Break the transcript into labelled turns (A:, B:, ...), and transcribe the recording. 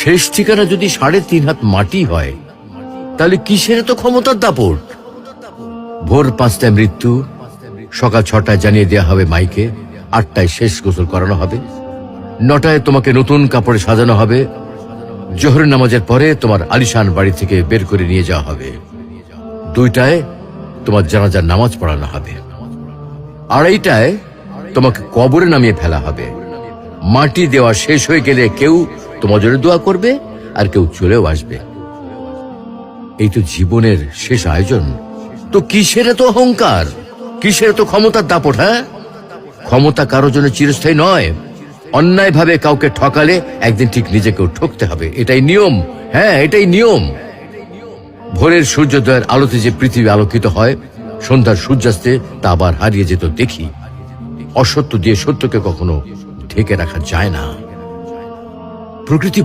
A: শেষ ঠিকানা যদি 3.5 হাত মাটি হয়, তাহলে কিসের এত ক্ষমতার দাপট? ভোর 5টায় মৃত্যু, সকাল 6টায় জানিয়ে দেওয়া হবে মাইকে, 8টায় শেষ গোসল করানো হবে, 9টায় তোমাকে নতুন কাপড়ে সাজানো হবে, জোহরের নামাজের পরে তোমার আলিশান বাড়ি থেকে বের করে নিয়ে যাওয়া হবে, 2টায় তোমার জানাজার নামাজ পড়ানো হবে, 2:30টায় তোমাকে কবরে নামিয়ে ফেলা হবে। মাটি দেওয়া শেষ হয়ে গেলে কেউ তোমার জন্য দোয়া করবে, আর কেউ চলেও আসবে। এই তো জীবনের শেষ আয়োজন। তো কিসের এত অহংকার, কিসের এত ক্ষমতার দাপট? হ্যাঁ, ক্ষমতা কারোর জন্য চিরস্থায়ী নয়। অন্যায় ভাবে কাউকে ঠকালে একদিন ঠিক নিজেকেও ঠকতে হবে, এটাই নিয়ম। হ্যাঁ, এটাই নিয়ম। ভোরের সূর্যোদয়ের আলোতে যে পৃথিবী আলোকিত হয়, সন্ধ্যার সূর্যাস্তে তা আবার হারিয়ে যেত দেখি। অসত্য দিয়ে সত্যকে কখনো ঢেকে রাখা যায় না। প্রকৃতি